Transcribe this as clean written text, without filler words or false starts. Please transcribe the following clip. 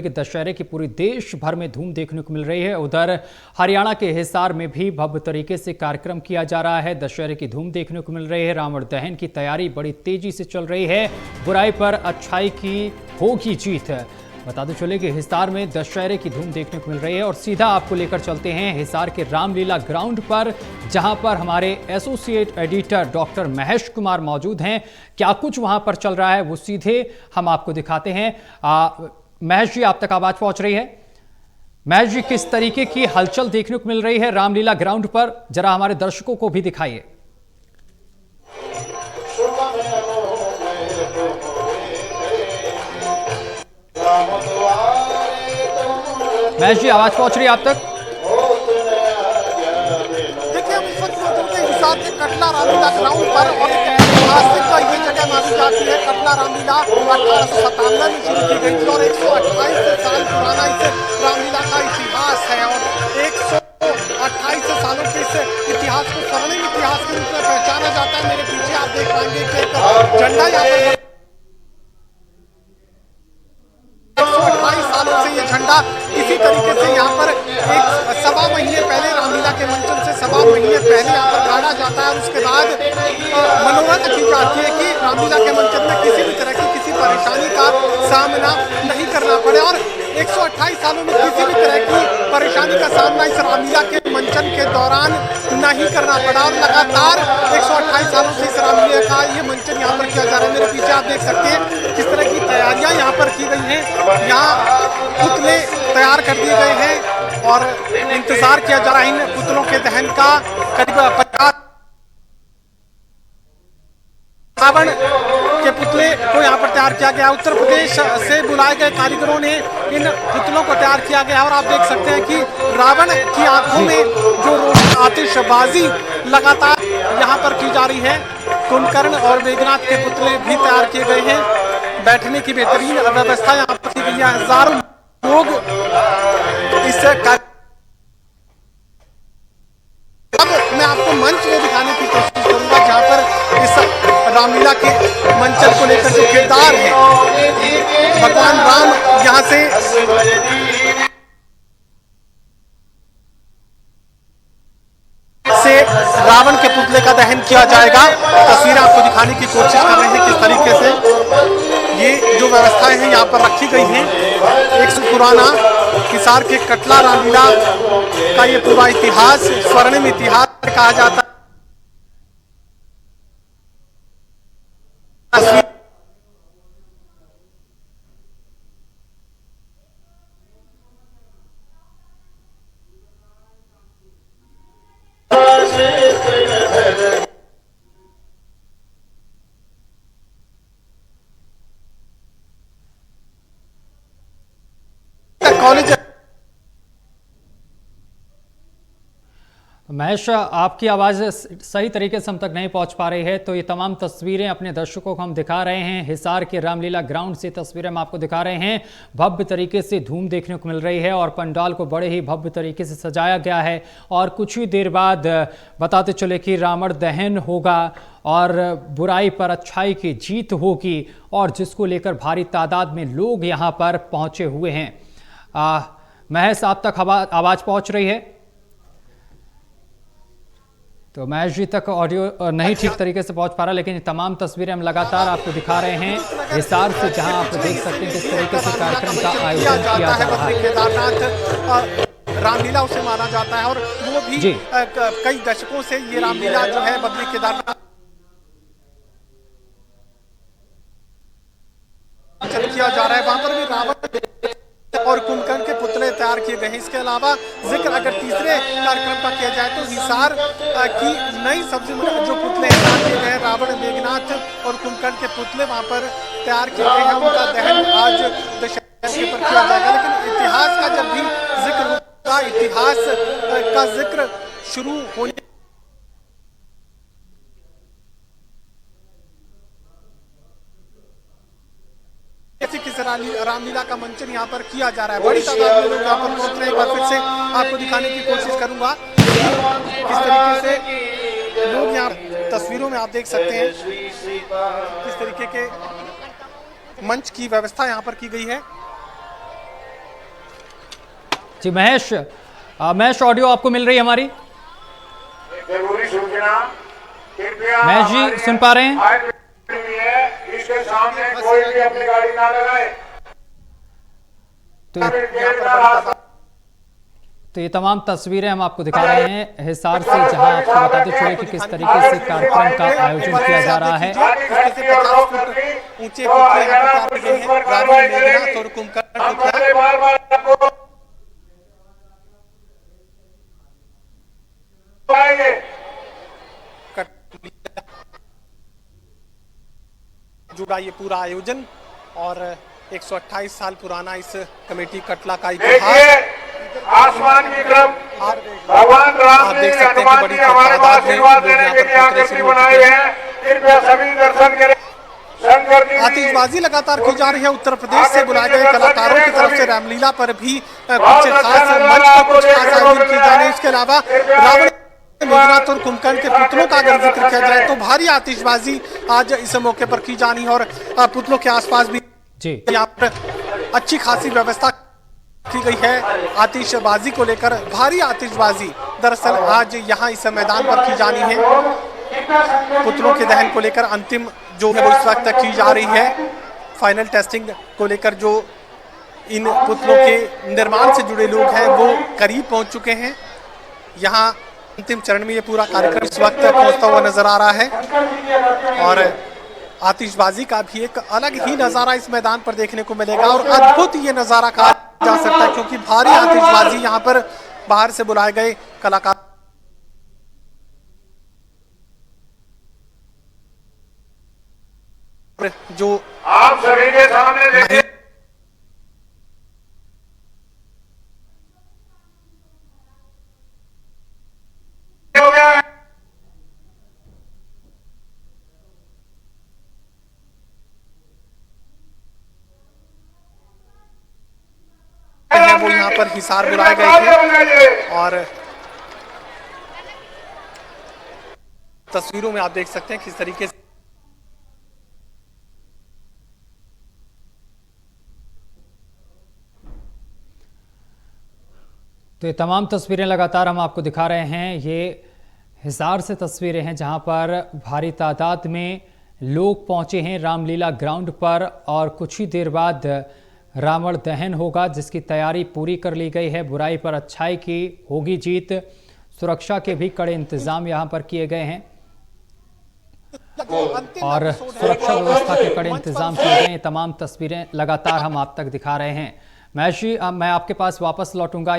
कि दशहरे की पूरी देश भर में धूम देखने को मिल रही है। उधर हरियाणा के हिसार में भी भव्य तरीके से कार्यक्रम किया जा रहा है। दशहरे की धूम देखने को मिल रही है। रावण दहन की तैयारी बड़ी तेजी से चल रही है। बुराई पर अच्छाई की होगी जीत। बताते चले कि हिसार में दशहरे की धूम देखने को मिल रही है और सीधा आपको लेकर चलते हैं हिसार के रामलीला ग्राउंड पर, जहां पर हमारे associate editor doctor Mahesh Kumar मौजूद हैं। क्या कुछ वहां पर चल रहा है वो सीधे हम आपको दिखाते हैं। महेश जी, आप तक आवाज पहुंच रही है? महेश जी, किस तरीके की हलचल देखने को मिल रही है रामलीला ग्राउंड पर, जरा हमारे दर्शकों को भी दिखाइए। महेश जी, आवाज पहुंच रही है आप तक? देखिए, हम इस वक्त मौजूद हैं हिसार के कटला रामलीला ग्राउंड पर और ऐतिहासिक ये जगह मानी जाती है। कटला रामलीला 1897 में शुरू की गई थी और 128 साल पुराना इस रामलीला का इतिहास है और 128 सालों के इस इतिहास को स्वर्णिम इतिहास के रूप में पहचाना जाता है। मेरे पीछे आप देख पाएंगे कि एक झंडा यहाँ पर 128 सालों से ये झंडा इसी तरीके से यहाँ पर एक सवा महीने पहले रामलीला के मंचन से सवा महीने पहले यहाँ पर गाड़ा जाता है और उसके बाद मनोरथ की जाती है कि रामलीला के मंचन में किसी भी तरह की किसी परेशानी का सामना नहीं करना पड़े। और 128 सालों में किसी भी तरह की परेशानी का सामना इस रामलीला के मंचन के दौरान नहीं करना पड़ा और लगातार 128 सालों से इस रामलीला का ये मंचन यहाँ पर किया जा रहा है। मेरे पीछे आप देख सकते हैं किस तरह की तैयारियां यहाँ पर की गई हैं। यहाँ पुतले तैयार कर दिए गए हैं और इंतजार किया जा रहा है इन पुतलों के दहन का। करीब 50 रावण के पुतले को यहाँ पर तैयार किया गया। उत्तर प्रदेश से बुलाए गए कारीगरों ने इन पुतलों को तैयार किया गया और आप देख सकते हैं कि रावण की आंखों में जो रोशन आतिशबाजी लगातार यहाँ पर की जा रही है। कुंभकर्ण और मेघनाथ के पुतले भी तैयार किए गए हैं। बैठने की बेहतरीन व्यवस्था यहाँ पर की गई है। हजारों लोग इस अब मैं आपको मंच में दिखाने की कोशिश करूंगा जहां पर इस रामलीला के मंचन को लेकर जो किरदार है, भगवान राम यहां से रावण के पुतले का दहन किया जाएगा। तस्वीरें आपको दिखाने की कोशिश कर रहे हैं किस तरीके से ये जो व्यवस्थाएं हैं यहाँ पर रखी गई हैं। एक सौ पुराना हिसार के कटला रामलीला का ये पूरा इतिहास स्वर्णिम इतिहास कहा जाता है। कॉलेज महेश, आपकी आवाज़ सही तरीके से हम तक नहीं पहुंच पा रही है, तो ये तमाम तस्वीरें अपने दर्शकों को हम दिखा रहे हैं। हिसार के रामलीला ग्राउंड से तस्वीरें हम आपको दिखा रहे हैं। भव्य तरीके से धूम देखने को मिल रही है और पंडाल को बड़े ही भव्य तरीके से सजाया गया है और कुछ ही देर बाद बताते चले कि रावण दहन होगा और बुराई पर अच्छाई की जीत होगी और जिसको लेकर भारी तादाद में लोग यहाँ पर पहुँचे हुए हैं। महेश, आप तक आवाज़ पहुँच रही है? तो महेश जी तक ऑडियो नहीं ठीक तरीके से पहुंच पा रहा, लेकिन ये तमाम तस्वीरें हम लगातार आपको दिखा रहे हैं हिसार से, जहां आप देख सकते हैं किस तरीके से कार्यक्रम का आयोजन किया जा रहा है। केदारनाथ रामलीला उसे माना जाता है और वो भी कई दशकों से ये रामलीला जो है बद्री केदारनाथ किया जा रहा है। वहां पर भी रावण और कुंभकर्ण के पुतले तैयार किए गए हैं। इसके अलावा जिक्र अगर तीसरे कार्यक्रम का किया जाए तो हिसार की नई सब्जी जो पुतले तैयार किए गए हैं, रावण, मेघनाथ और कुंभकर्ण के पुतले वहां पर तैयार किए गए हैं। उनका दहन आज दशहरे पर किया जाएगा। लेकिन इतिहास का जब भी जिक्र होगा, इतिहास का जिक्र शुरू होने रामलीला का मंचन यहाँ पर किया जा रहा है। बड़ी तादाद में लोग यहाँ पर पहुंच रहे हैं। एक बार फिर से आपको दिखाने की कोशिश करूंगा किस तरीके से लोग यहाँ तस्वीरों में आप देख सकते हैं किस तरीके के मंच की व्यवस्था यहाँ पर की गई है। जी महेश, महेश ऑडियो आपको मिल रही है हमारी? जरूरी सूचना, कृपया महेश जी सुन पा रहे हैं? इसके सामने कोई भी अपनी गाड़ी ना लगाए। तो ये तमाम तस्वीरें हम आपको दिखा रहे हैं हिसार से, जहां आपको बताते चले कि किस तरीके से कार्यक्रम का आयोजन किया जा रहा है। ऊंचे ग्रामीण मेघनाथ और कुंभकर्ण जुड़ा ये पूरा आयोजन और 128 साल पुराना इस कमेटी कटला का इतिहास। आसमान की तरफ भगवान राम जी हनुमान जी हमारे को आशीर्वाद देने के लिए आकृति बनाई है। कृपया सभी दर्शन करें। शंकर जी आतिशबाजी लगातार की जा रही है। उत्तर प्रदेश से बुलाए गए कलाकारों की तरफ से रामलीला पर भी कुछ खास मंच पर कुछ खास आयोजन किए जा रहे हैं। इसके अलावा रावण, मेघनाथ और कुंभकर्ण के पुतलों का अगर जिक्र किया जाए तो भारी आतिशबाजी आज इस मौके पर की जानी है और पुतलों के आसपास भी यहाँ पर अच्छी खासी व्यवस्था की गई है। आतिशबाजी को लेकर भारी आतिशबाजी दरअसल आज यहाँ इस मैदान पर की जानी है। पुतलों के दहन को लेकर अंतिम जो है वो इस वक्त की जा रही है। फाइनल टेस्टिंग को लेकर जो इन पुतलों के निर्माण से जुड़े लोग हैं वो करीब पहुंच चुके हैं। यहाँ अंतिम चरण में ये पूरा कार्यक्रम इस वक्त पहुंचता हुआ नजर आ रहा है और आतिशबाजी का भी एक अलग ही नजारा इस मैदान पर देखने को मिलेगा और अद्भुत ये नजारा कहा जा सकता है क्योंकि भारी आतिशबाजी यहाँ पर बाहर से बुलाए गए कलाकार जो आप सभी के सामने देखिए हो गया है। वो यहाँ पर हिसार बुलाए गए थे और तस्वीरों में आप देख सकते हैं किस तरीके से तो ये तमाम तस्वीरें लगातार हम आपको दिखा रहे हैं। ये हिसार से तस्वीरें हैं जहां पर भारी तादाद में लोग पहुंचे हैं रामलीला ग्राउंड पर और कुछ ही देर बाद रावण दहन होगा जिसकी तैयारी पूरी कर ली गई है। बुराई पर अच्छाई की होगी जीत। सुरक्षा के भी कड़े इंतजाम यहां पर किए गए हैं और सुरक्षा व्यवस्था के कड़े इंतजाम किए गए हैं। तमाम तस्वीरें लगातार हम आप तक दिखा रहे हैं। महेश जी, मैं आपके पास वापस लौटूंगा।